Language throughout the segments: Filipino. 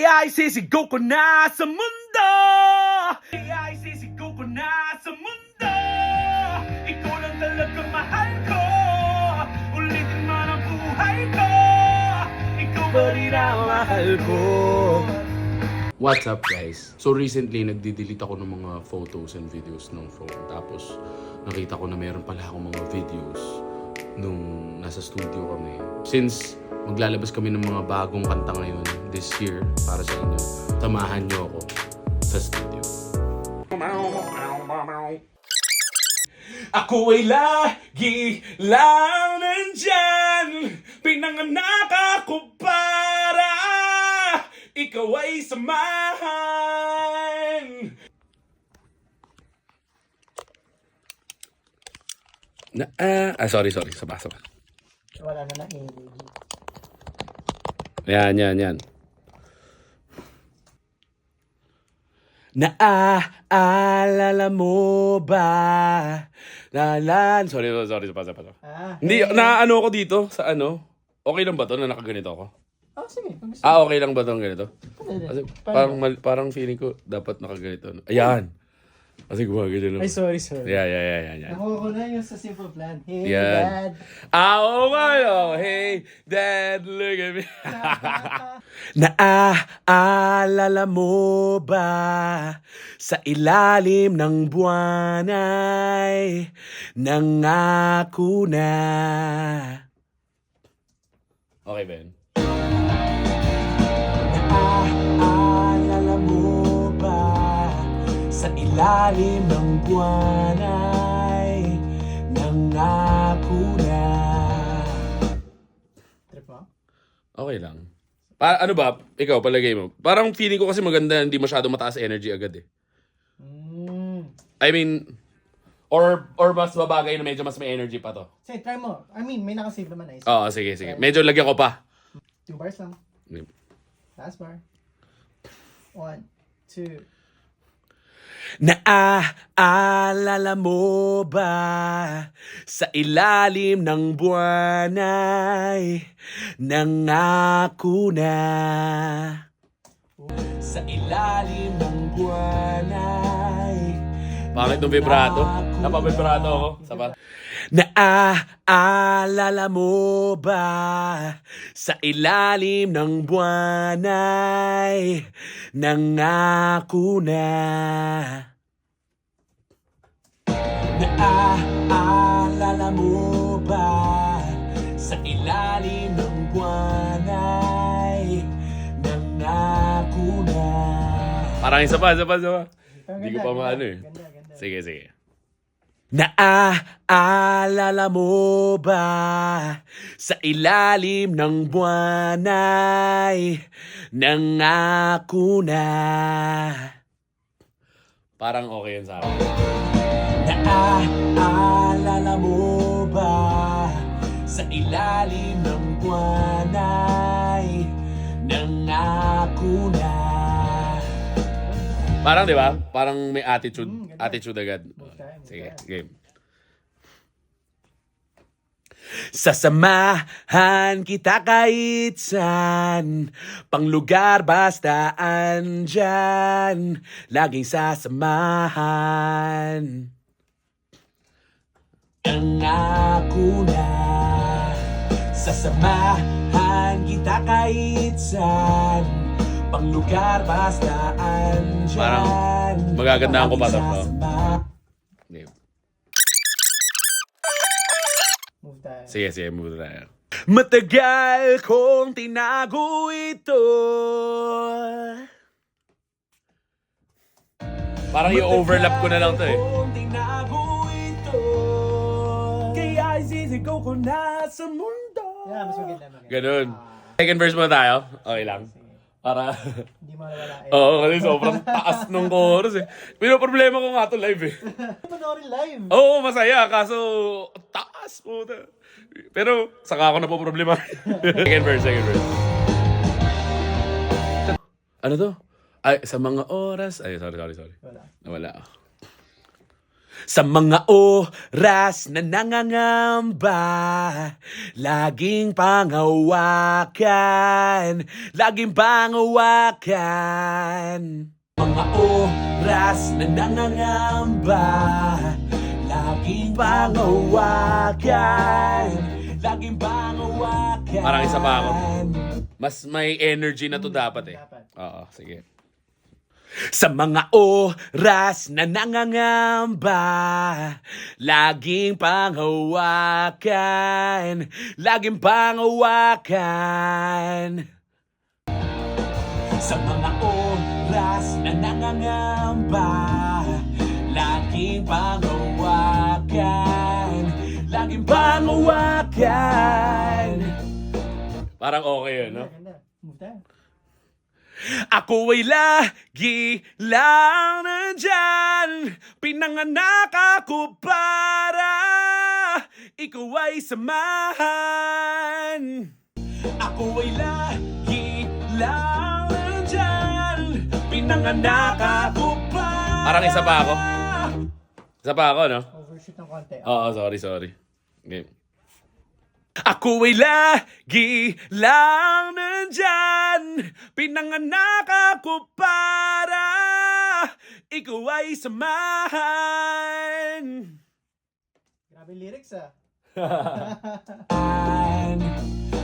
Kaya isisigaw ko na sa mundo. Kaya isisigaw ko na sa mundo. Ikaw lang talagang mahal ko. Ulitin man ang buhay ko. Ikaw pa rin ang mahal ko. What's up guys? So recently nagdi-delete ako ng mga photos and videos ng phone. Tapos nakita ko na meron pala akong mga videos nung nasa studio kami. Since maglalabas kami ng mga bagong kanta ngayon this year para sa inyo, samahan niyo ako sa studio. Ako ay lagi lang nandyan. Pinanganak ako para ikaw ay samahan. Sorry. Saba. Wala na energy. Yan. Naaalala mo ba? Sorry. Saba. Hindi, naano ako dito sa ano. Okay lang ba to na nakaganito ako? Sige. Kung gusto. Okay lang ba to ganito? Kasi Paano? parang feeling ko dapat nakaganito. Ayan. Kasi gumagano lang. Ay, sorry. Yan. Nakuha ko na yung sa Simple Plan. Hey, Yan. Dad. Oh my God. Hey, Dad, look at me. Naaalala mo ba sa ilalim ng buwan ay nangako na. Okay, Ben. Naaalala mo ba sa ilalim ng buwan ay nangako na. Trip mo? Okay lang. Ano ba? Ikaw, palagay mo. Parang feeling ko kasi maganda, hindi masyado mataas energy agad eh. I mean, or mas babagay na medyo mas may energy pa to. Sige, try mo. I mean, may nakasave naman na isa. Oo, sige. Medyo lagyan ko pa. 2 bars lang. Last bar. 1, 2. Naaalala mo ba sa ilalim ng buwan ay nangako na. Sa ilalim ng buwan ay bakit nung vibrato? Napavibrato ako. Saba. Naaalala mo ba sa ilalim ng buwan ay nangako na. Naaalala mo ba sa ilalim ng buwan ay nangako na. Parang isa pa. Hindi ko pa maano eh. Ganda. Sige. Naaalala mo ba sa ilalim ng buwan ay nangako na. Parang okay yan sa akin. Naaalala mo ba sa ilalim ng buwan ay nangako na. Parang, di ba? Parang may attitude. Attitude agad. Sige, game. Sasamahan kita kahit saan, pang lugar basta andyan, laging sasamahan. Nangako na, sasamahan kita kahit saan, pang lugar basta andyan. Parang magagandaan ko pa ito. Move tayo. Sige, move tayo. Matagal kong tinago ito. Parang i-overlap ko na lang to eh. Matagal kong tinago ito. Kaya isisigaw ko na sa mundo. Yeah, mas maganda. Ganun. Second verse muna tayo. Okay lang. Para... Hindi mo nawala. Oo, kasi sobrang taas nung chorus eh. Pero problema ko nga to live eh. Panoorin live. Oo, masaya. Kaso, taas po. Pero, saka ako na po problema. Second verse. Ano to? Ay, sa mga oras... Ay, sorry. Wala. Nawala. Sa mga oras na nangangamba, laging pangawakan, laging pangawakan. Mga oras na nangangamba, laging pangawakan, laging pangawakan. Parang isa pa ako. Mas may energy na to dapat eh. Dapat. Oo, sige. Sa mga oras na nangangamba, laging pangawakan, laging pangawakan. Sa mga oras na nangangamba, laging pangawakan, laging pangawakan. Parang okay yun, no? Ganda. Move tayo. Ako ay lagi lang nandyan, pinanganak ako para ikaw ay samahan. Ako ay lagi lang nandyan, pinanganak ako para... Parang isa pa ako. Isa pa ako, no? Overshoot ng konti. Oo, sorry. Okay. Ako ay lagi lang nandyan, pinanganak ako para ikaw ay samahan. Grabe lyrics ah.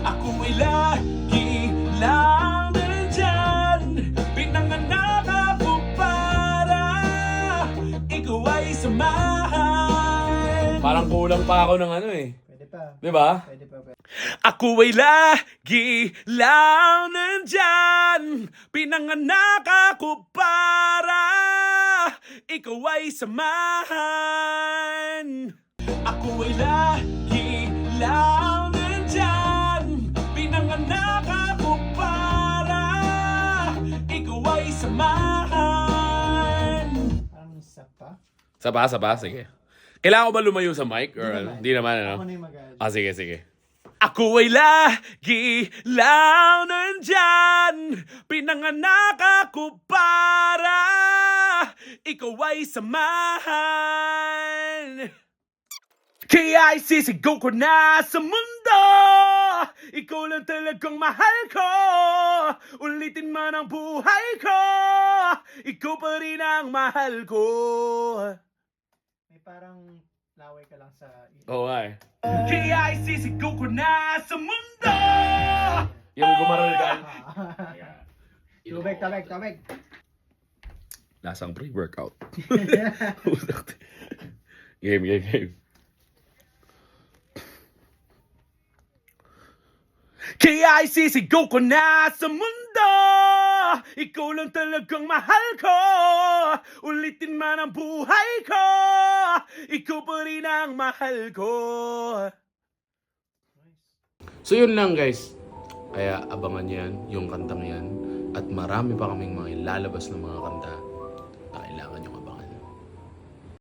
Ako ay lagi lang nandyan, pinanganak ako para ikaw ay samahan. Parang kulang pa ako ng ano eh. Pwede pa. Di ba? Pwede pa. Ako ay lagi lang nandyan, pinanganak ako para ikaw ay samahan. Ako ay lagi lang nandyan, pinanganak ako para ikaw ay samahan. Parang isa pa. Saba, sige. Kailangan ko ba lumayo sa mic? Or hindi naman, ano? Ako na yung mag-add. Sige. Ako ay lagi lang nandyan, pinanganak ako para ikaw ay samahan. Kaya ay sisigaw ko na sa mundo, ikaw lang talagang mahal ko. Ulitin man ang buhay ko, ikaw pa rin ang mahal ko. May parang laway ka lang sa... Oo nga eh. Kaya ay sisigaw ko na sa mundo. Yung gumaralgal. Tubig. Lasang pre-workout. Game. Kaya ay sisigaw ko na sa mundo, ikaw lang talagang mahal ko. Ulitin man ang buhay ko, ikaw pa rin ang mahal ko. So yun lang guys. Kaya abangan yan, yung kantang yan. At marami pa kaming mga ilalabas na mga kanta